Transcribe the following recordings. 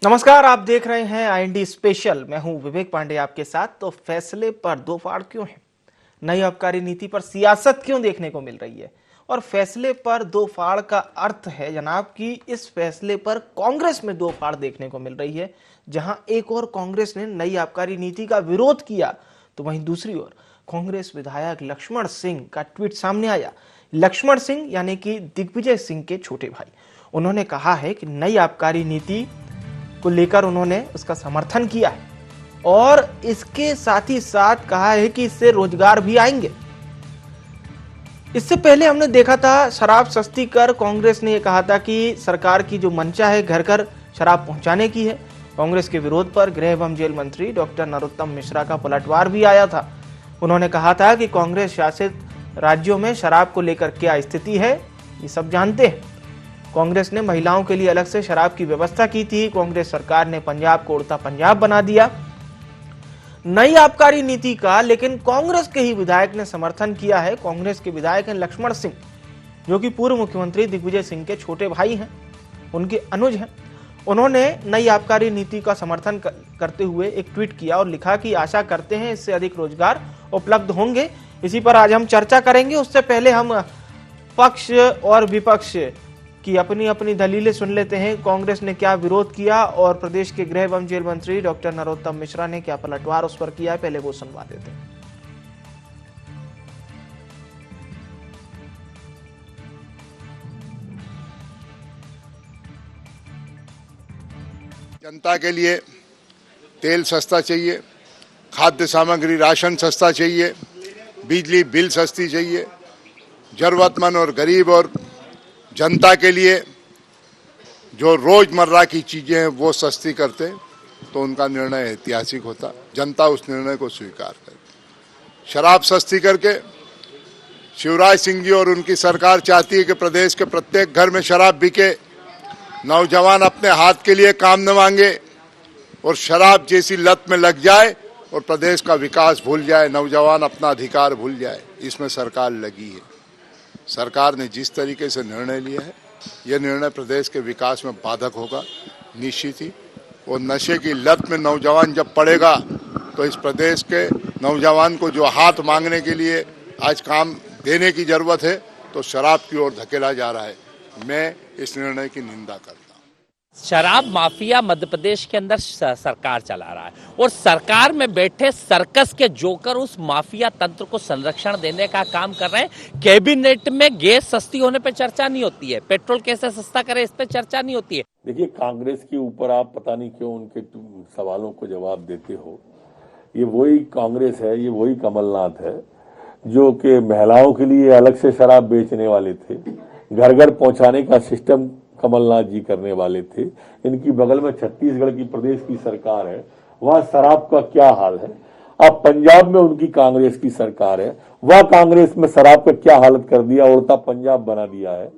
नमस्कार, आप देख रहे हैं आईएनडी स्पेशल। मैं हूं विवेक पांडे आपके साथ। तो फैसले पर दो फाड़ क्यों है? नई आबकारी नीति पर सियासत क्यों देखने को मिल रही है? और फैसले पर दो फाड़ का अर्थ है जनाब कि इस फैसले पर कांग्रेस में दो फाड़ देखने को मिल रही है। जहां एक और कांग्रेस ने नई आबकारी नीति का विरोध किया, तो वहीं दूसरी ओर कांग्रेस विधायक लक्ष्मण सिंह का ट्वीट सामने आया। लक्ष्मण सिंह यानी कि दिग्विजय सिंह के छोटे भाई, उन्होंने कहा है कि नई आबकारी नीति को लेकर उन्होंने उसका समर्थन किया है और इसके साथ ही साथ कहा है कि इससे रोजगार भी आएंगे। इससे पहले हमने देखा था शराब सस्ती कर कांग्रेस ने यह कहा था कि सरकार की जो मंशा है घर घर शराब पहुंचाने की है। कांग्रेस के विरोध पर गृह एवं जेल मंत्री डॉक्टर नरोत्तम मिश्रा का पलटवार भी आया था। उन्होंने कहा था कि कांग्रेस शासित राज्यों में शराब को लेकर क्या स्थिति है ये सब जानते हैं। कांग्रेस ने महिलाओं के लिए अलग से शराब की व्यवस्था की थी। कांग्रेस सरकार ने पंजाब को उड़ता पंजाब बना दिया नई आबकारी नीति का, लेकिन कांग्रेस के ही विधायक ने समर्थन किया है। कांग्रेस के विधायक हैं लक्ष्मण सिंह, जो कि पूर्व मुख्यमंत्री दिग्विजय सिंह के छोटे भाई हैं, उनके अनुज हैं। उन्होंने नई आबकारी नीति का समर्थन करते हुए एक ट्वीट किया और लिखा कि आशा करते हैं इससे अधिक रोजगार उपलब्ध होंगे। इसी पर आज हम चर्चा करेंगे। उससे पहले हम पक्ष और विपक्ष कि अपनी अपनी दलीलें सुन लेते हैं। कांग्रेस ने क्या विरोध किया और प्रदेश के गृह एवं जेल मंत्री डॉक्टर नरोत्तम मिश्रा ने क्या पलटवार उस पर किया है, पहले वो सुनवा देते हैं। जनता के लिए तेल सस्ता चाहिए, खाद्य सामग्री राशन सस्ता चाहिए, बिजली बिल सस्ती चाहिए। जरूरतमंद और गरीब और जनता के लिए जो रोजमर्रा की चीजें हैं वो सस्ती करते तो उनका निर्णय ऐतिहासिक होता। जनता उस निर्णय को स्वीकार करती। शराब सस्ती करके शिवराज सिंह जी और उनकी सरकार चाहती है कि प्रदेश के प्रत्येक घर में शराब बिके, नौजवान अपने हाथ के लिए काम न मांगे और शराब जैसी लत में लग जाए और प्रदेश का विकास भूल जाए, नौजवान अपना अधिकार भूल जाए। इसमें सरकार लगी है। सरकार ने जिस तरीके से निर्णय लिया है, यह निर्णय प्रदेश के विकास में बाधक होगा निश्चित ही। और नशे की लत में नौजवान जब पड़ेगा तो इस प्रदेश के नौजवान को जो हाथ मांगने के लिए आज काम देने की जरूरत है तो शराब की ओर धकेला जा रहा है। मैं इस निर्णय की निंदा करता हूं। शराब माफिया मध्य प्रदेश के अंदर सरकार चला रहा है और सरकार में बैठे सर्कस के जोकर उस माफिया तंत्र को संरक्षण देने का काम कर रहे हैं। कैबिनेट में गैस सस्ती होने पे चर्चा नहीं होती है, पेट्रोल कैसे सस्ता करे इस पे चर्चा नहीं होती है। देखिए, कांग्रेस के ऊपर आप पता नहीं क्यों उनके सवालों को जवाब देते हो। ये वही कांग्रेस है, ये वही कमलनाथ है जो कि महिलाओं के लिए अलग से शराब बेचने वाले थे, घर घर पहुंचाने का सिस्टम कमलनाथ जी करने वाले थे। इनकी बगल में छत्तीसगढ़ की प्रदेश की सरकार है, वहां शराब का क्या हाल है। अब पंजाब में उनकी कांग्रेस की सरकार है, वह कांग्रेस में शराब का क्या हालत कर दिया, उड़ता पंजाब बना दिया है।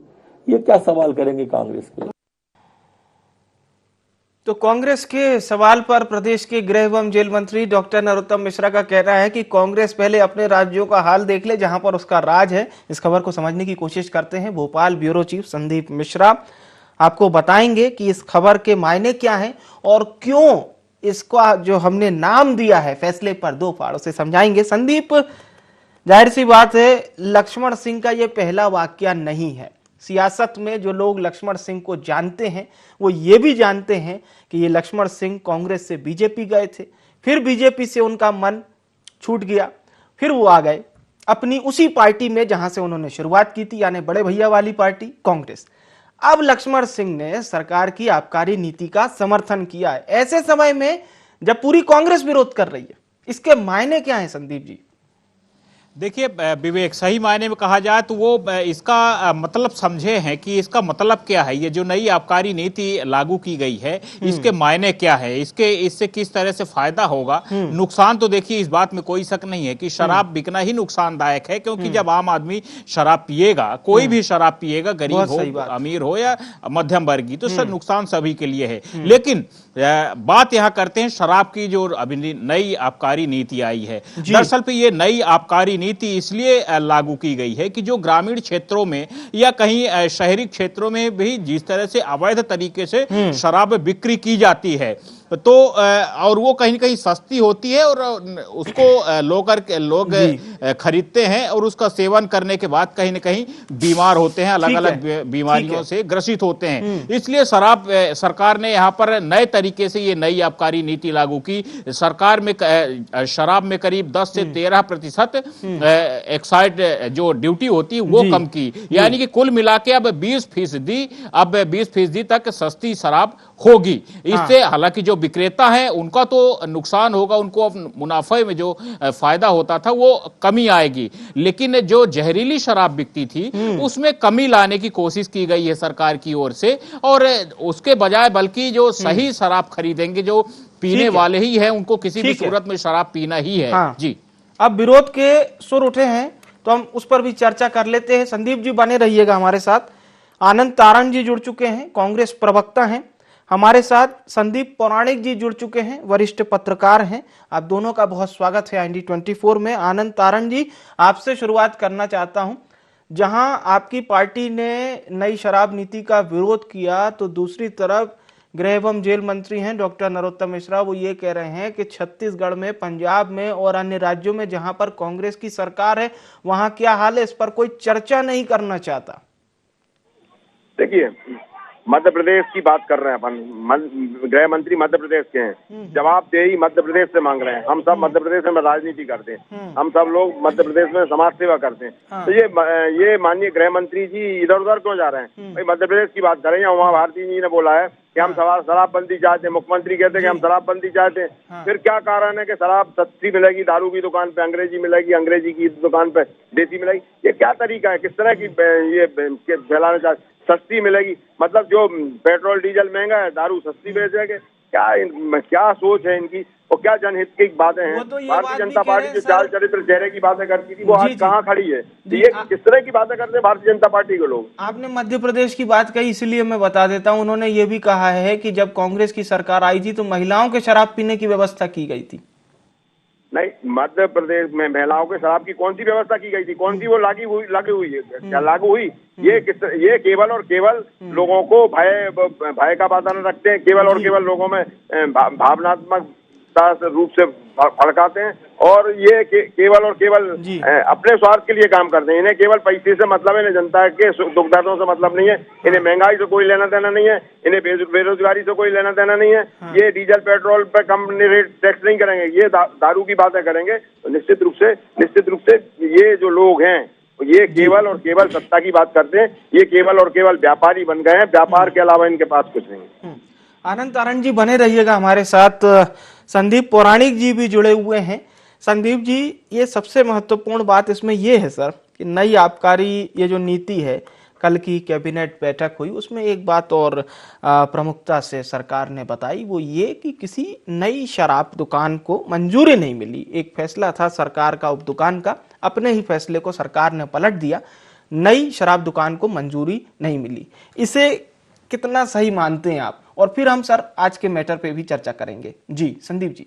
ये क्या सवाल करेंगे कांग्रेस के? तो कांग्रेस के सवाल पर प्रदेश के गृह एवं जेल मंत्री डॉक्टर नरोत्तम मिश्रा का कहना है कि कांग्रेस पहले अपने राज्यों का हाल देख ले जहां पर उसका राज है। इस खबर को समझने की कोशिश करते हैं। भोपाल ब्यूरो चीफ संदीप मिश्रा आपको बताएंगे कि इस खबर के मायने क्या हैं और क्यों इसका जो हमने नाम दिया है फैसले पर दो फाड़, उसे समझाएंगे। संदीप, जाहिर सी बात है लक्ष्मण सिंह का यह पहला वाकया नहीं है। सियासत में जो लोग लक्ष्मण सिंह को जानते हैं वो ये भी जानते हैं कि ये लक्ष्मण सिंह कांग्रेस से बीजेपी गए थे, फिर बीजेपी से उनका मन छूट गया, फिर वो आ गए अपनी उसी पार्टी में जहां से उन्होंने शुरुआत की थी, यानी बड़े भैया वाली पार्टी कांग्रेस। अब लक्ष्मण सिंह ने सरकार की आबकारी नीति का समर्थन किया है ऐसे समय में जब पूरी कांग्रेस विरोध कर रही है। इसके मायने क्या है संदीप जी? देखिए विवेक, सही मायने में कहा जाए तो वो इसका मतलब समझे हैं कि इसका मतलब क्या है। ये जो नई आबकारी नीति लागू की गई है इसके मायने क्या है, इससे किस तरह से फायदा होगा। नुकसान तो देखिए इस बात में कोई शक नहीं है कि शराब बिकना ही नुकसानदायक है, क्योंकि जब आम आदमी शराब पिएगा, कोई भी शराब पिएगा, गरीब हो अमीर हो या मध्यम वर्गीय, तो सर नुकसान सभी के लिए है। लेकिन बात यहाँ करते हैं शराब की जो अभी नई आबकारी नीति आई है। दरअसल पे ये नई आबकारी नीति इसलिए लागू की गई है कि जो ग्रामीण क्षेत्रों में या कहीं शहरी क्षेत्रों में भी जिस तरह से अवैध तरीके से शराब बिक्री की जाती है, तो और वो कहीं ना कहीं सस्ती होती है और उसको लोग खरीदते हैं और उसका सेवन करने के बाद कहीं ना कहीं बीमार होते हैं, अलग अलग बीमारियों से ग्रसित होते हैं। इसलिए सरकार ने यहाँ पर नए तरीके से ये नई आबकारी नीति लागू की। सरकार में शराब में करीब 10 से 13% एक्साइज जो ड्यूटी होती है वो कम की, यानी कि कुल मिला के अब 20% तक सस्ती शराब होगी। इससे हालांकि जो विक्रेता है उनका तो नुकसान होगा, उनको मुनाफे में जो फायदा होता था वो कमी आएगी, लेकिन जो जहरीली शराब बिकती थी उसमें कमी लाने की कोशिश की गई है सरकार की ओर से, और उसके बजाय बल्कि जो सही शराब खरीदेंगे, जो पीने वाले ही हैं, उनको किसी भी सूरत में शराब पीना ही है। हाँ। जी, अब विरोध के सुर उठे हैं तो हम उस पर भी चर्चा कर लेते हैं। संदीप जी बने रहिएगा हमारे साथ। आनंद तारण जी जुड़ चुके हैं, कांग्रेस प्रवक्ता हैं। हमारे साथ संदीप पौराणिक जी जुड़ चुके हैं, वरिष्ठ पत्रकार हैं। आप दोनों का बहुत स्वागत है IND24 में। आनंद तारण जी, आपसे शुरुआत करना चाहता हूं। जहां आपकी पार्टी ने नई शराब नीति का विरोध किया, तो दूसरी तरफ गृह एवं जेल मंत्री हैं डॉक्टर नरोत्तम मिश्रा, वो ये कह रहे हैं कि छत्तीसगढ़ में, पंजाब में और अन्य राज्यों में जहां पर कांग्रेस की सरकार है वहां क्या हाल है, इस पर कोई चर्चा नहीं करना चाहता। देखिए, मध्य प्रदेश की बात कर रहे हैं अपन, गृह मंत्री मध्य प्रदेश के हैं, जवाबदेही मध्य प्रदेश से मांग रहे हैं। हम सब मध्य प्रदेश में राजनीति करते हैं, हम सब लोग मध्य प्रदेश में समाज सेवा करते हैं। तो ये माननीय गृह मंत्री जी इधर उधर क्यों जा रहे हैं? भाई मध्य प्रदेश की बात करें। उमा भारती जी ने बोला है कि हम शराबबंदी चाहते हैं, मुख्यमंत्री कहते हैं कि हम शराबबंदी चाहते हैं। फिर क्या कारण है कि शराब सस्ती मिलेगी, दारू की दुकान पे अंग्रेजी मिलेगी, अंग्रेजी की दुकान पे देसी मिलेगी? ये क्या तरीका है? किस तरह की ये फैलाना चाहते? सस्ती मिलेगी मतलब जो पेट्रोल डीजल महंगा है, दारू सस्ती बेचेंगे? क्या सोच है इनकी और क्या जनहित की बातें हैं? भारतीय जनता पार्टी जो चाल चरित्र चेहरे की बातें करती थी वो आज कहाँ खड़ी है? ये किस तरह की बातें करते हैं भारतीय जनता पार्टी के लोग? आपने मध्य प्रदेश की बात कही, इसलिए मैं बता देता हूं। उन्होंने ये भी कहा है कि जब कांग्रेस की सरकार आई थी तो महिलाओं के शराब पीने की व्यवस्था की गई थी। नहीं, मध्य प्रदेश में महिलाओं के शराब की कौन सी व्यवस्था की गई थी? कौन सी वो लागू हुई है? क्या लागू हुई? ये केवल और केवल लोगों को भय का वातावरण रखते हैं, केवल और केवल लोगों में भावनात्मक रूप से भड़काते हैं, और ये केवल और केवल अपने स्वार्थ के लिए काम करते हैं। इन्हें केवल पैसे से मतलब है, इन्हें जनता के दुख दर्दों से मतलब नहीं है, इन्हें महंगाई से कोई लेना देना नहीं है, इन्हें बेरोजगारी से कोई लेना देना नहीं है। ये डीजल पेट्रोल पे कम रेट टैक्स नहीं करेंगे, ये दारू की बातें करेंगे। तो निश्चित रूप से ये जो लोग हैं ये केवल और केवल सत्ता की बात करते हैं। ये केवल और केवल व्यापारी बन गए हैं, व्यापार के अलावा इनके पास कुछ नहीं है। आनंद तारण जी बने रहिएगा हमारे साथ। संदीप पौराणिक जी भी जुड़े हुए हैं। संदीप जी, ये सबसे महत्वपूर्ण बात इसमें ये है सर कि नई आबकारी ये जो नीति है, कल की कैबिनेट बैठक हुई, उसमें एक बात और प्रमुखता से सरकार ने बताई, वो ये कि किसी नई शराब दुकान को मंजूरी नहीं मिली। एक फैसला था सरकार का उप दुकान का, अपने ही फैसले को सरकार ने पलट दिया, नई शराब दुकान को मंजूरी नहीं मिली। इसे कितना सही मानते हैं आप? और फिर हम सर आज के मैटर पे भी चर्चा करेंगे। जी संदीप जी।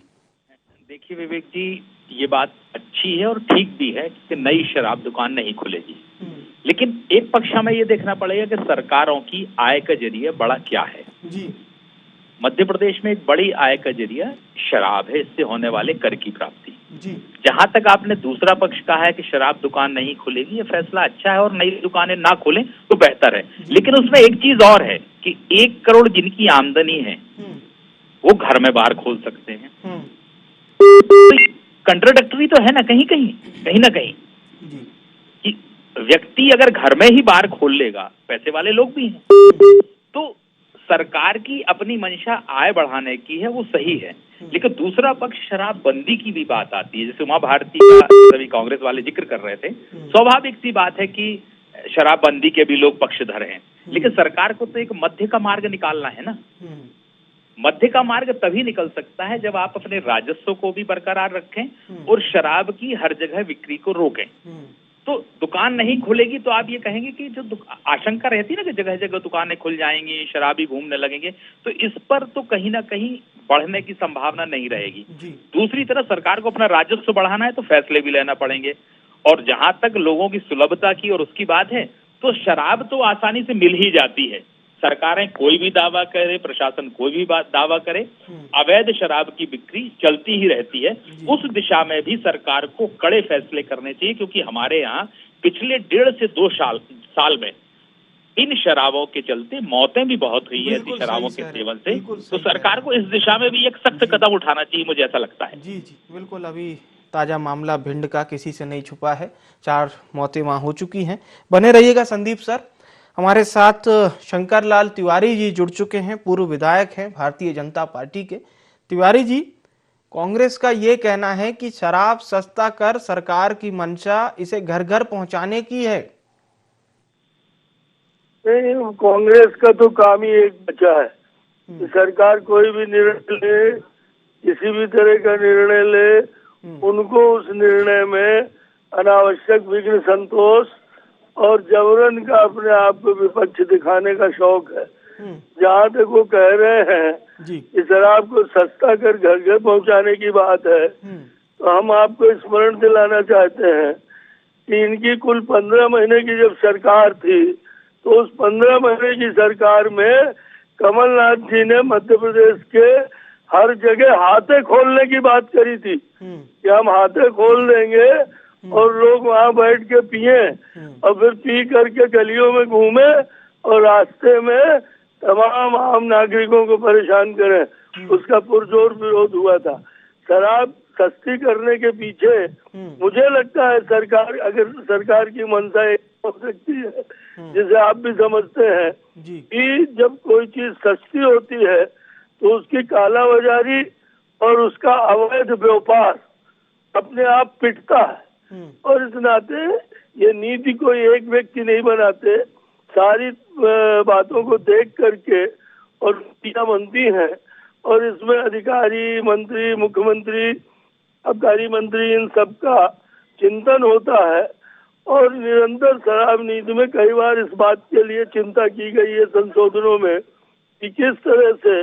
देखिए विवेक जी, ये बात अच्छी है और ठीक भी है कि नई शराब दुकान नहीं खुलेगी, लेकिन एक पक्ष हमें ये देखना पड़ेगा कि सरकारों की आय का जरिया बड़ा क्या है। जी। मध्य प्रदेश में एक बड़ी आय का जरिया शराब है, इससे होने वाले कर की प्राप्ति। जी। जहां तक आपने दूसरा पक्ष कहा है कि शराब दुकान नहीं खुलेगी, ये फैसला अच्छा है और नई दुकानें ना खुलें तो बेहतर है, लेकिन उसमें एक चीज और है कि 1 करोड़ जिनकी आमदनी है वो घर में बार खोल सकते हैं। कंट्राडिक्टरी तो है ना कहीं ना कहीं कि व्यक्ति अगर घर में ही बार खोल लेगा, पैसे वाले लोग भी हैं, तो सरकार की अपनी मंशा आय बढ़ाने की है, वो सही है। लेकिन दूसरा पक्ष शराबबंदी की भी बात आती है, जैसे उमा भारती का सभी कांग्रेस वाले जिक्र कर रहे थे। स्वाभाविक सी बात है कि शराबबंदी के भी लोग पक्षधर हैं, लेकिन सरकार को तो एक मध्य का मार्ग निकालना है ना। मध्य का मार्ग तभी निकल सकता है जब आप अपने राजस्व को भी बरकरार रखें और शराब की हर जगह बिक्री को रोकें। तो दुकान नहीं खुलेगी तो आप ये कहेंगे कि जो आशंका रहती है ना कि जगह जगह दुकानें खुल जाएंगी, शराबी घूमने लगेंगे, तो इस पर तो कहीं ना कहीं बढ़ने की संभावना नहीं रहेगी। दूसरी तरफ सरकार को अपना राजस्व बढ़ाना है तो फैसले भी लेना पड़ेंगे, और जहां तक लोगों की सुलभता की और उसकी बात है, तो शराब तो आसानी से मिल ही जाती है। सरकारें कोई भी दावा करे, प्रशासन कोई भी दावा करे, अवैध शराब की बिक्री चलती ही रहती है। उस दिशा में भी सरकार को कड़े फैसले करने चाहिए, क्योंकि हमारे यहाँ पिछले 1.5 से 2 साल में इन शराबों के चलते मौतें भी बहुत हुई है ऐसी शराबों के सेवन से। तो सरकार को इस दिशा में भी एक सख्त कदम उठाना चाहिए, मुझे ऐसा लगता है। जी जी बिल्कुल। अभी ताजा मामला भिंड का किसी से नहीं छुपा है, 4 मौतें वहां हो चुकी हैं। बने रहिएगा संदीप सर। हमारे साथ शंकर लाल तिवारी जी जुड़ चुके हैं, पूर्व विधायक हैं भारतीय जनता पार्टी के। तिवारी जी, कांग्रेस का ये कहना है कि शराब सस्ता कर सरकार की मंशा इसे घर घर पहुंचाने की है। नहीं, कांग्रेस का तो काम ही एक बचा है कि सरकार कोई भी निर्णय ले, किसी भी तरह का निर्णय ले, उनको उस निर्णय में अनावश्यक विघ्न संतोष और जबरन का अपने आप को विपक्ष दिखाने का शौक है। जहाँ तक वो कह रहे हैं कि शराब को सस्ता कर घर घर पहुँचाने की बात है, तो हम आपको स्मरण दिलाना चाहते हैं कि इनकी कुल 15 महीने की जब सरकार थी, तो उस 15 महीने की सरकार में कमलनाथ जी ने मध्य प्रदेश के हर जगह हाथे खोलने की बात करी थी कि हम हाथे खोल देंगे और लोग वहाँ बैठ के पिए और फिर पी करके गलियों में घूमे और रास्ते में तमाम आम नागरिकों को परेशान करें। उसका पुरजोर विरोध हुआ था। शराब सस्ती करने के पीछे मुझे लगता है सरकार की मंशा हो सकती है, जिसे आप भी समझते हैं कि जब कोई चीज सस्ती होती है तो उसकी कालाबाजारी और उसका अवैध व्यापार अपने आप पिटता है। और इस नाते ये नीति कोई एक व्यक्ति नहीं बनाते, सारी बातों को देख करके और नीतियां बनती हैं, और इसमें अधिकारी, मंत्री, मुख्यमंत्री, आबकारी मंत्री, इन सबका चिंतन होता है। और निरंतर शराब नीति में कई बार इस बात के लिए चिंता की गई है संशोधनों में कि किस तरह से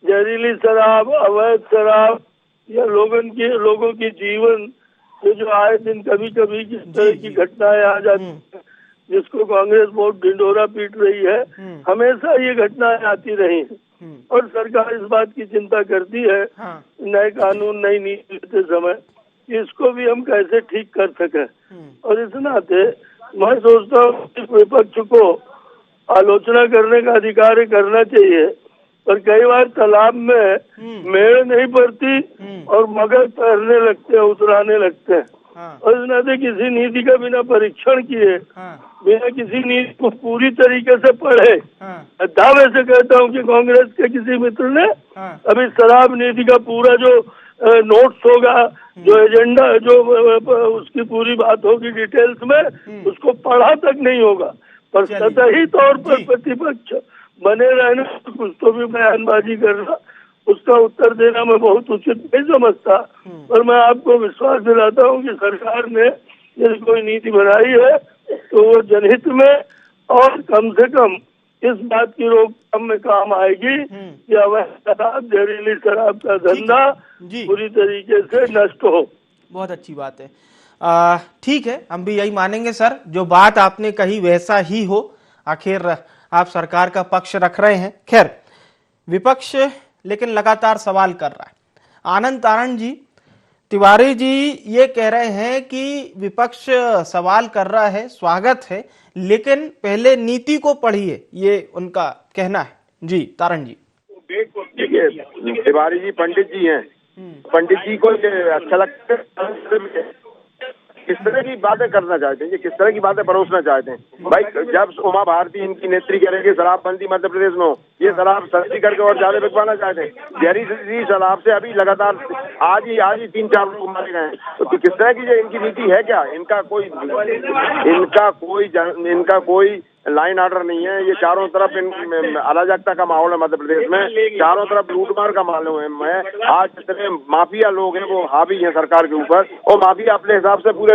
जहरीली शराब, अवैध शराब या लोगों की जीवन से जो आए दिन कभी कभी किस तरह की घटनाएं आ जाती हैं, जिसको कांग्रेस बहुत ढिंडोरा पीट रही है। हमेशा ये घटनाएं आती रही हैं और सरकार इस बात की चिंता करती है नए कानून, नई नीति लेते समय, इसको भी हम कैसे ठीक कर सकें। और इस नाते मैं सोचता हूँ कि विपक्ष को आलोचना करने का अधिकार करना चाहिए, पर कई बार तालाब में मेड़ नहीं पड़ती और मगर तैरने लगते हैं, उतराने लगते हैं। और इस नाते किसी नीति का बिना परीक्षण किए, बिना किसी नीति को पूरी तरीके से पढ़े, दावे से कहता हूँ कि कांग्रेस के किसी मित्र ने अभी शराब नीति का पूरा जो नोट्स होगा, जो एजेंडा, जो उसकी पूरी बात होगी डिटेल्स में, उसको पढ़ा तक नहीं होगा। पर सतही तौर पर प्रतिपक्ष बने रहने कुछ तो भी बयानबाजी करना, उसका उत्तर देना मैं बहुत उचित नहीं समझता। पर मैं आपको विश्वास दिलाता हूँ कि सरकार ने यदि कोई नीति बनाई है तो वो जनहित में और कम से कम इस बात की रोकथाम में काम आएगी कि अवैध शराब, जहरीली शराब का धंधा पूरी तरीके से नष्ट हो। बहुत अच्छी बात है। ठीक है, हम भी यही मानेंगे सर, जो बात आपने कही वैसा ही हो। आखिर आप सरकार का पक्ष रख रहे हैं। खैर, विपक्ष लेकिन लगातार सवाल कर रहा है। आनंद तारण जी, तिवारी जी ये कह रहे हैं कि विपक्ष सवाल कर रहा है, स्वागत है, लेकिन पहले नीति को पढ़िए, ये उनका कहना है। जी तारण जी। देखिए, तिवारी जी पंडित जी हैं, पंडित जी को अच्छा लगता है, किस तरह की बातें करना चाहते हैं, ये किस तरह की बातें परोसना चाहते हैं। भाई, जब उमा भारती इनकी नेत्री करेंगे शराबबंदी मध्य प्रदेश में हो, ये शराब सस्ती करके और ज्यादा बिकवाना चाहते हैं। जहरीली शराब से अभी लगातार आज ही 3-4 लोग मारे गए हैं। तो किस तरह की जो इनकी नीति है, क्या इनका कोई लाइन ऑर्डर नहीं है। ये चारों तरफ अराजकता का माहौल है मध्य प्रदेश में, चारों तरफ लूटमार का माहौल है। आज जितने माफिया लोग हैं वो हावी हैं सरकार के ऊपर, और माफिया अपने हिसाब से पूरे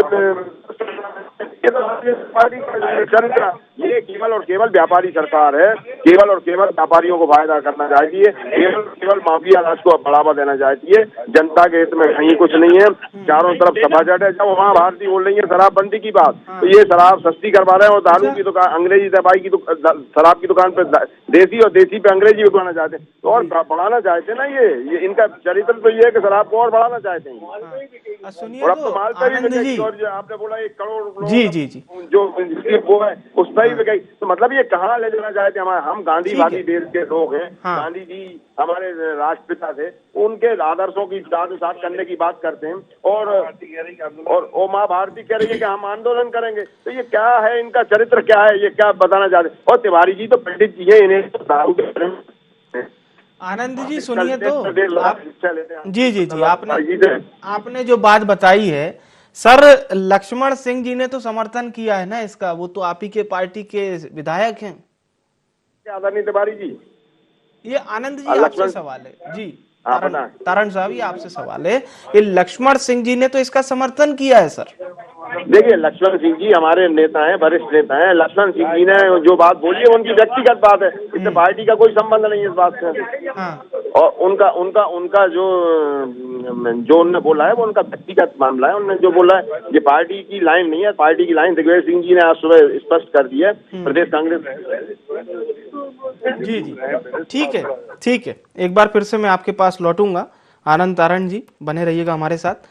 ये केवल और केवल व्यापारी सरकार है, केवल और केवल व्यापारियों को फायदा करना चाहती है, केवल और केवल माफिया राज को बढ़ावा देना चाहती है। जनता के हित में कहीं कुछ नहीं है, चारों तरफ सभाजट है। जब वहाँ भारती बोल रही है शराबबंदी की बात, तो ये शराब सस्ती करवा रहे हैं और दारू की दुकान, अंग्रेजी दवाई की शराब की दुकान पे देसी और देसी पे अंग्रेजी बिकवाना चाहते हैं, तो और बढ़ाना चाहते हैं ना। ये इनका चरित्र तो ये है कि शराब को और बढ़ाना चाहते हैं। सुनिए और अब तो तो माल पर आनंद जी, और आपने बोला 1 करोड़ जी जी जी, जो वो है उस पर ही गई, तो मतलब ये कहाँ ले जाना चाहते हैं। हम गांधीवादी देश के लोग हैं, गांधी जी हमारे राष्ट्रपिता थे, उनके आदर्शों की साथ करने की बात करते हैं और माँ भारती कह रही है कि हम आंदोलन करेंगे। तो ये क्या है, इनका चरित्र क्या है, ये क्या बताना चाहते हैं। और तिवारी जी तो पंडित जी है, इन्हें तो दारू के आनंद जी सुनिए तो आप, जी जी जी, आपने जो बात बताई है सर, लक्ष्मण सिंह जी ने तो समर्थन किया है ना इसका, वो तो आप ही के पार्टी के विधायक हैं। आदरणीय तिवारी जी, ये आनंद जी आपसे सवाल है जी, तारण साहब ये आपसे सवाल है, ये लक्ष्मण सिंह जी ने तो इसका समर्थन किया है सर। देखिए लक्ष्मण सिंह जी हमारे नेता हैं, वरिष्ठ नेता हैं। लक्ष्मण सिंह जी ने जो बात बोली है उनकी व्यक्तिगत बात है, इससे पार्टी का कोई संबंध नहीं है इस बात से। और उनका जो उन्होंने बोला है वो उनका व्यक्तिगत मामला है। उन्होंने जो बोला है ये पार्टी की लाइन नहीं है, पार्टी की लाइन दिग्विजय सिंह जी ने आज सुबह स्पष्ट कर दी है प्रदेश कांग्रेस। जी जी ठीक है, एक बार फिर से मैं आपके पास लौटूंगा। आनंद तारण जी बने रहिएगा हमारे साथ।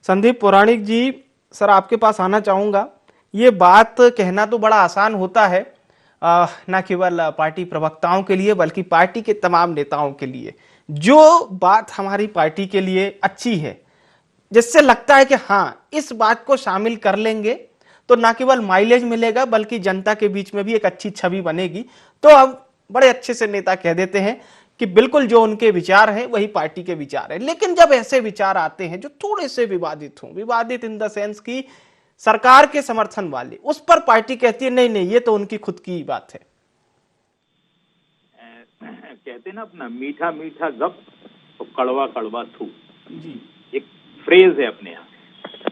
संदीप पौराणिक जी सर आपके पास आना चाहूंगा। ये बात कहना तो बड़ा आसान होता है, न केवल पार्टी प्रवक्ताओं के लिए बल्कि पार्टी के तमाम नेताओं के लिए। जो बात हमारी पार्टी के लिए अच्छी है, जिससे लगता है कि हाँ इस बात को शामिल कर लेंगे तो न केवल माइलेज मिलेगा बल्कि जनता के बीच में भी एक अच्छी छवि बनेगी, तो अब बड़े अच्छे से नेता कह देते हैं कि बिल्कुल जो उनके विचार हैं वही पार्टी के विचार हैं। लेकिन जब ऐसे विचार आते हैं जो थोड़े से विवादित हों, विवादित इन द सेंस की सरकार के समर्थन वाले, उस पर पार्टी कहती है नहीं ये तो उनकी खुद की बात है। कहते हैं ना अपना मीठा मीठा गप तो कड़वा कड़वा थू, एक फ्रेज है अपने यहाँ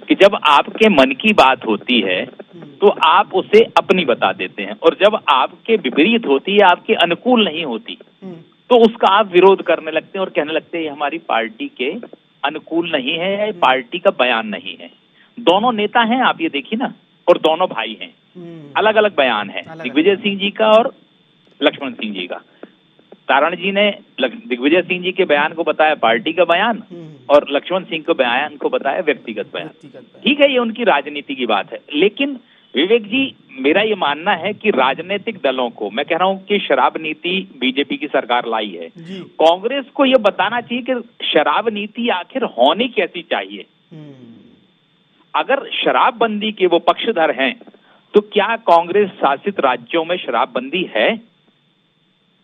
कि जब आपके मन की बात होती है तो आप उसे अपनी बता देते हैं, और जब आपके विपरीत होती है, आपके अनुकूल नहीं होती, तो उसका आप विरोध करने लगते हैं और कहने लगते हैं ये हमारी पार्टी के अनुकूल नहीं है, या पार्टी का बयान नहीं है। दोनों नेता हैं आप ये देखिए ना, और दोनों भाई हैं, अलग अलग बयान है दिग्विजय सिंह जी का और लक्ष्मण सिंह जी का। तारण जी ने दिग्विजय सिंह जी के बयान को बताया पार्टी का बयान, और लक्ष्मण सिंह के बयान को बताया व्यक्तिगत बयान। ठीक है, ये उनकी राजनीति की बात है। लेकिन विवेक जी, मेरा ये मानना है कि राजनीतिक दलों को, मैं कह रहा हूं कि शराब नीति बीजेपी की सरकार लाई है, कांग्रेस को ये बताना चाहिए कि शराब नीति आखिर होनी कैसी चाहिए। अगर शराबबंदी के वो पक्षधर हैं तो क्या कांग्रेस शासित राज्यों में शराबबंदी है,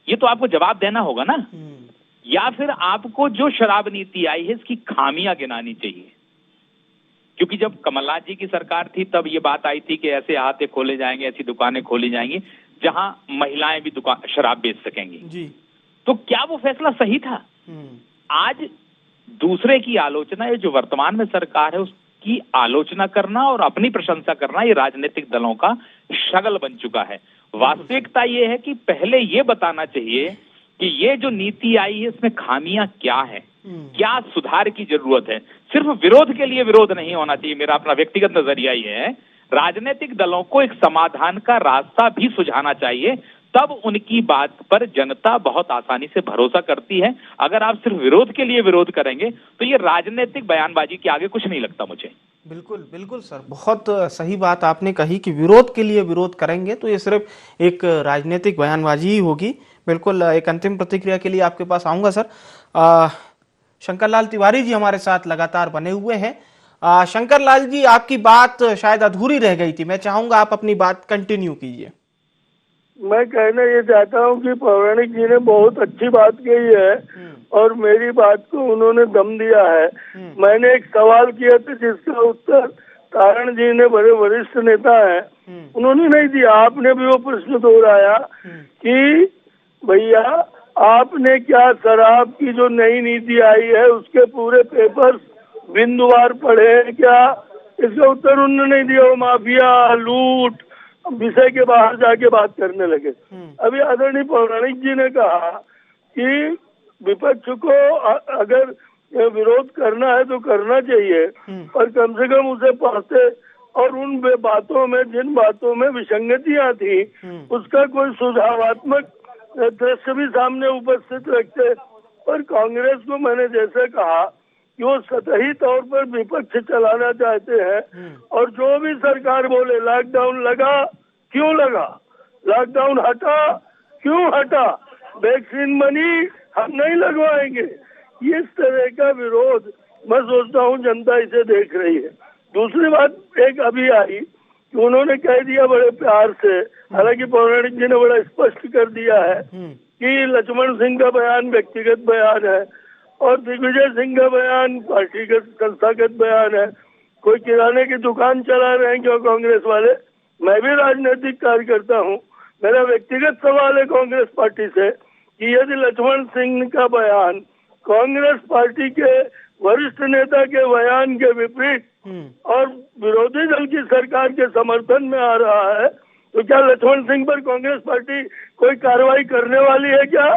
ये तो आपको जवाब देना होगा ना। या फिर आपको जो शराब नीति आई है इसकी खामियां गिनानी चाहिए। क्योंकि जब कमलनाथ जी की सरकार थी तब ये बात आई थी कि ऐसे अहाते खोले जाएंगे, ऐसी दुकानें खोली जाएंगी जहां महिलाएं भी शराब बेच सकेंगी जी। तो क्या वो फैसला सही था? आज दूसरे की आलोचना, ये जो वर्तमान में सरकार है उसकी आलोचना करना और अपनी प्रशंसा करना, ये राजनीतिक दलों का शगल बन चुका है। वास्तविकता ये है कि पहले ये बताना चाहिए कि ये जो नीति आई है इसमें खामियां क्या है, क्या सुधार की जरूरत है। सिर्फ विरोध के लिए विरोध नहीं होना चाहिए, मेरा अपना व्यक्तिगत नजरिया ये है। राजनीतिक दलों को एक समाधान का रास्ता भी सुझाना चाहिए, तब उनकी बात पर जनता बहुत आसानी से भरोसा करती है। अगर आप सिर्फ विरोध के लिए विरोध करेंगे तो ये राजनीतिक बयानबाजी के आगे कुछ नहीं लगता मुझे। बिल्कुल बिल्कुल सर, बहुत सही बात आपने कही कि विरोध के लिए विरोध करेंगे तो ये सिर्फ एक राजनीतिक बयानबाजी ही होगी। बिल्कुल, एक अंतिम प्रतिक्रिया के लिए आपके पास आऊंगा सर। शंकर लाल तिवारी जी हमारे साथ लगातार बने हुए हैं। शंकर लाल जी, आपकी बात शायद अधूरी रह गई थी, मैं चाहूंगा आप अपनी बात कंटिन्यू कीजिए। मैं कहना ये चाहता हूँ कि पौराणिक जी ने बहुत अच्छी बात कही है और मेरी बात को उन्होंने दम दिया है। मैंने एक सवाल किया था जिसका उत्तर तारण जी ने, बड़े वरिष्ठ नेता हैं, उन्होंने नहीं दिया। आपने भी वो प्रश्न दोहराया कि भैया आपने क्या शराब की जो नई नीति आई है उसके पूरे पेपर्स बिंदुवार पढ़े क्या? इसका उत्तर उन्होंने नहीं दिया। वो माफिया, लूट, विषय के बाहर जाके बात करने लगे। अभी आदरणीय पौराणिक जी ने कहा कि विपक्ष को अगर विरोध करना है तो करना चाहिए, पर कम से कम उसे पढ़ते और उन बातों में, जिन बातों में विसंगतियां थी, उसका कोई सुझावात्मक दृश्य भी सामने उपस्थित रखते। पर कांग्रेस को मैंने जैसे कहा कि वो सतही तौर पर विपक्ष चलाना चाहते हैं, और जो भी सरकार बोले लॉकडाउन लगा, क्यों लगा, लॉकडाउन हटा, क्यों हटा, वैक्सीन बनी, हम नहीं लगवाएंगे, इस तरह का विरोध मैं सोचता हूँ जनता इसे देख रही है। दूसरी बात एक अभी आई कि उन्होंने कह दिया बड़े प्यार से, हालांकि पौराणिक जी ने बड़ा स्पष्ट कर दिया है कि लक्ष्मण सिंह का बयान व्यक्तिगत बयान है और दिग्विजय सिंह का बयान पार्टीगत संस्थागत बयान है। कोई किराने की दुकान चला रहे हैं क्यों कांग्रेस वाले? मैं भी राजनीतिक कार्यकर्ता हूँ। मेरा व्यक्तिगत सवाल है कांग्रेस पार्टी से कि यदि लक्ष्मण सिंह का बयान कांग्रेस पार्टी के वरिष्ठ नेता के बयान के विपरीत और विरोधी दल की सरकार के समर्थन में आ रहा है, तो क्या लक्ष्मण सिंह पर कांग्रेस पार्टी कोई कार्रवाई करने वाली है क्या?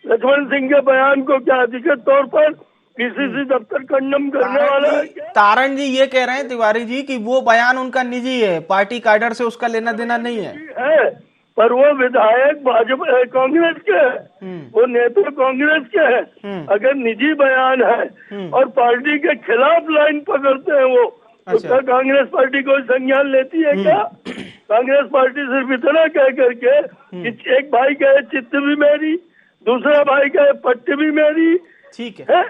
लक्ष्मण सिंह के बयान को क्या अधिकृत तौर पर पीसीसी दफ्तर खंडन करने वाला है क्या? तारण जी ये कह रहे हैं तिवारी जी कि वो बयान उनका निजी है, पार्टी कैडर से उसका लेना देना नहीं है। पर वो विधायक भाजपा कांग्रेस के हैं, वो नेता कांग्रेस के हैं। अगर निजी बयान है और पार्टी के खिलाफ लाइन पकड़ते हैं वो, तो क्या कांग्रेस पार्टी कोई संज्ञान लेती है क्या? कांग्रेस पार्टी सिर्फ इतना कह करके कि एक भाई कहे चित्त भी मेरी, दूसरा भाई कहे पट्टी भी मेरी, ठीक है।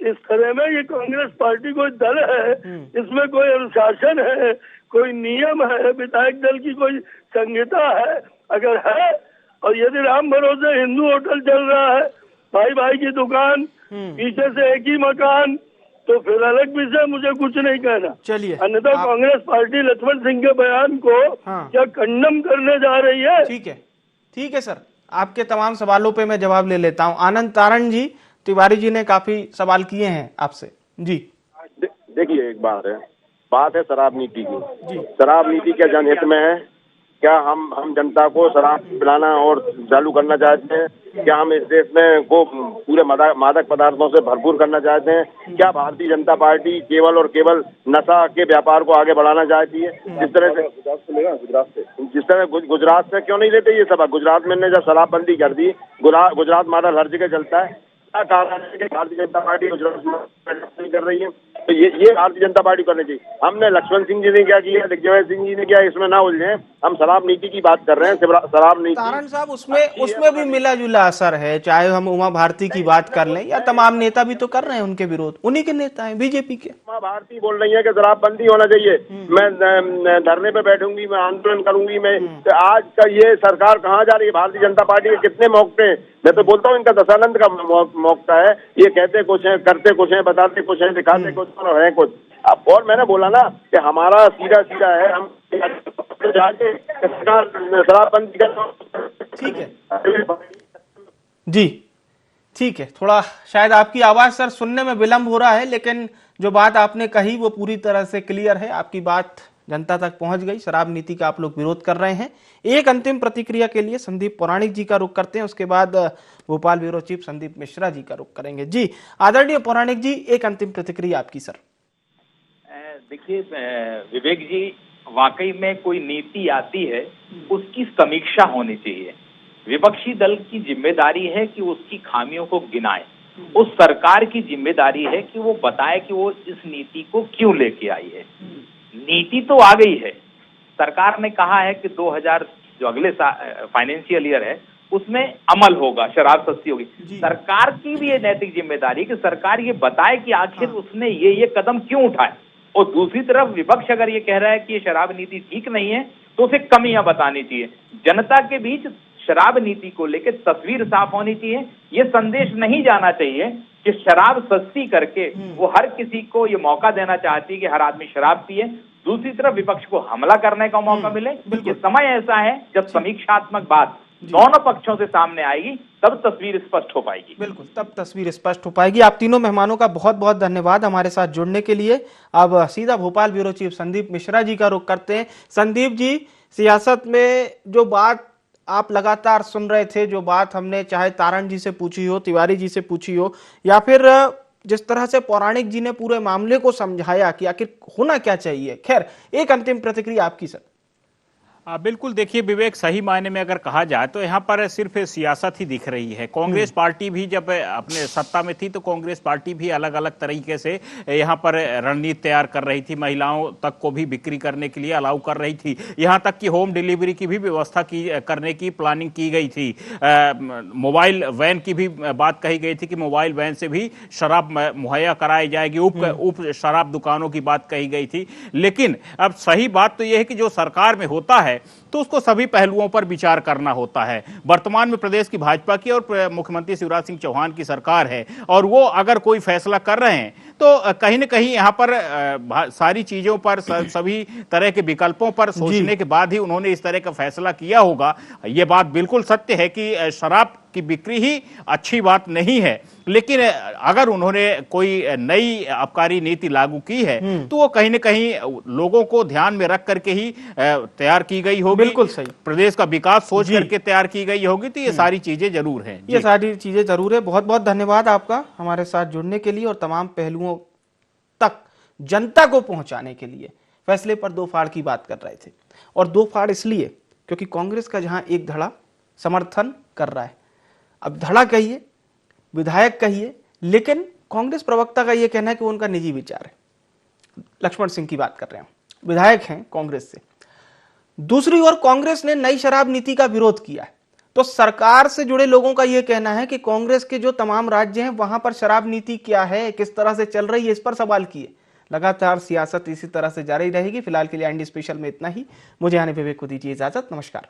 इस तरह में ये कांग्रेस पार्टी कोई दल है, इसमें कोई अनुशासन है, कोई नियम है, विधायक दल की कोई संहिता है? अगर है, और यदि राम भरोसे हिंदू होटल चल रहा है, भाई भाई की दुकान, पीछे से एक ही मकान, तो फिर अलग विषय, मुझे कुछ नहीं कहना। चलिए, अन्यथा कांग्रेस पार्टी लक्ष्मण सिंह के बयान को क्या खंडन करने जा रही है? ठीक है सर, आपके तमाम सवालों पे मैं जवाब ले लेता हूँ। आनंद तारण जी, तिवारी जी ने काफी सवाल किए हैं आपसे जी। देखिए, एक बात है शराब नीति की। शराब नीति क्या जनहित में है? क्या हम जनता को शराब पिलाना और चालू करना चाहते हैं? क्या हम इस देश में को पूरे मादक पदार्थों से भरपूर करना चाहते हैं? क्या भारतीय जनता पार्टी केवल और केवल नशा के व्यापार को आगे बढ़ाना चाहती है? जिस तरह गुजरात से क्यों नहीं लेते ये सब? गुजरात में ने जब शराबबंदी कर दी, गुजरात मॉडल हर जगह चलता है। क्या कारण है कि भारतीय जनता पार्टी गुजरात नहीं कर रही है? तो ये भारतीय जनता पार्टी करनी चाहिए। हमने लक्ष्मण सिंह जी ने क्या किया, दिग्विजय सिंह जी ने क्या, इसमें ना उलझे। हम शराब नीति की बात कर रहे हैं। शराब नीति तारण साहब, उसमें भी मिला जुला असर है। चाहे हम उमा भारती की बात कर लें या तमाम नेता भी तो कर रहे हैं उनके विरोध, उन्हीं के नेता हैं बीजेपी के। उमा भारती बोल रही है कि शराबबंदी होना चाहिए, मैं धरने पे बैठूंगी, मैं आंदोलन करूंगी। मैं आज का ये सरकार कहाँ जा रही है? भारतीय जनता पार्टी के कितने मौके हैं? मैं तो बोलता हूँ इनका दशानंद का मौका है। ये कहते कुछ है, करते कुछ है, बताते कुछ है, दिखाते कुछ और है कुछ। अब और मैंने बोला ना कि हमारा सीधा है, हम जाके सरकार शराबबंदी कर। ठीक है जी, ठीक है। थोड़ा शायद आपकी आवाज सर सुनने में विलंब हो रहा है, लेकिन जो बात आपने कही वो पूरी तरह से क्लियर है। आपकी बात जनता तक पहुंच गई। शराब नीति का आप लोग विरोध कर रहे हैं। एक अंतिम प्रतिक्रिया के लिए संदीप पौराणिक जी का रुख करते हैं, उसके बाद भोपाल ब्यूरो चीफ संदीप मिश्रा जी का रुख करेंगे। जी आदरणीय पौराणिक जी, एक अंतिम प्रतिक्रिया आपकी सर। देखिए विवेक जी, वाकई में कोई नीति आती है उसकी समीक्षा होनी चाहिए। विपक्षी दल की जिम्मेदारी है कि उसकी खामियों को गिनाए, उस सरकार की जिम्मेदारी है कि वो बताए कि वो इस नीति को क्यों लेके आई है। नीति तो आ गई है, सरकार ने कहा है कि 2000 जो अगले फाइनेंशियल ईयर है उसमें अमल होगा, शराब सस्ती होगी। सरकार की भी ये नैतिक जिम्मेदारी है कि सरकार ये बताए कि आखिर उसने ये कदम क्यों उठाए। और दूसरी तरफ विपक्ष अगर ये कह रहा है कि ये शराब नीति ठीक नहीं है तो उसे कमियां बतानी चाहिए। जनता के बीच शराब नीति को लेकर तस्वीर साफ होनी चाहिए। ये संदेश नहीं जाना चाहिए कि शराब सस्ती करके वो हर किसी को ये मौका देना चाहती है कि हर आदमी शराब पिए। दूसरी तरफ विपक्ष को हमला करने का मौका मिले। ये समय ऐसा है जब समीक्षात्मक बात दोनों पक्षों से सामने आएगी, तब तस्वीर स्पष्ट हो पाएगी। बिल्कुल, तब तस्वीर स्पष्ट हो पाएगी। आप तीनों मेहमानों का बहुत बहुत धन्यवाद हमारे साथ जुड़ने के लिए। अब सीधा भोपाल ब्यूरो चीफ संदीप मिश्रा जी का रुख करते हैं। संदीप जी, सियासत में जो बात आप लगातार सुन रहे थे, जो बात हमने चाहे तारण जी से पूछी हो, तिवारी जी से पूछी हो, या फिर जिस तरह से पौराणिक जी ने पूरे मामले को समझाया कि आखिर होना क्या चाहिए, खैर एक अंतिम प्रतिक्रिया आपकी सर। बिल्कुल, देखिए विवेक, सही मायने में अगर कहा जाए तो यहाँ पर सिर्फ सियासत ही दिख रही है। कांग्रेस पार्टी भी जब अपने सत्ता में थी तो कांग्रेस पार्टी भी अलग अलग तरीके से यहाँ पर रणनीति तैयार कर रही थी, महिलाओं तक को भी बिक्री करने के लिए अलाउ कर रही थी, यहाँ तक कि होम डिलीवरी की भी व्यवस्था करने की प्लानिंग की गई थी। मोबाइल वैन की भी बात कही गई थी कि मोबाइल वैन से भी शराब मुहैया कराई जाएगी, उप शराब दुकानों की बात कही गई थी। लेकिन अब सही बात तो यह है कि जो सरकार में होता है तो उसको सभी पहलुओं पर विचार करना होता है। वर्तमान में प्रदेश की भाजपा की और मुख्यमंत्री शिवराज सिंह चौहान की सरकार है, और वो अगर कोई फैसला कर रहे हैं तो कहीं न कहीं यहाँ पर सारी चीजों पर, सभी तरह के विकल्पों पर सोचने के बाद ही उन्होंने इस तरह का फैसला किया होगा। ये बात बिल्कुल सत्य है कि शराब की बिक्री ही अच्छी बात नहीं है, लेकिन अगर उन्होंने कोई नई आबकारी नीति लागू की है तो वो कहीं न कहीं लोगों को ध्यान में रख करके ही तैयार की गई होगी। बिल्कुल सही, प्रदेश का विकास सोच करके तैयार की गई होगी। तो ये सारी चीजें जरूर हैं, ये सारी चीजें जरूर है। बहुत बहुत धन्यवाद आपका हमारे साथ जुड़ने के लिए और तमाम पहलुओं तक जनता को पहुंचाने के लिए। फैसले पर दो फाड़ की बात कर रहे थे, और दो फाड़ इसलिए क्योंकि कांग्रेस का जहां एक धड़ा समर्थन कर रहा है, अब धड़ा कहिए, विधायक कहिए, लेकिन कांग्रेस प्रवक्ता का यह कहना है कि वो उनका निजी विचार है। लक्ष्मण सिंह की बात कर रहे हैं, विधायक हैं कांग्रेस से। दूसरी ओर कांग्रेस ने नई शराब नीति का विरोध किया है, तो सरकार से जुड़े लोगों का यह कहना है कि कांग्रेस के जो तमाम राज्य हैं वहां पर शराब नीति क्या है, किस तरह से चल रही है, इस पर सवाल किए। लगातार सियासत इसी तरह से जारी रहेगी। फिलहाल के लिए IND स्पेशल में इतना ही। मुझे आने विवेक को दीजिए इजाजत। नमस्कार।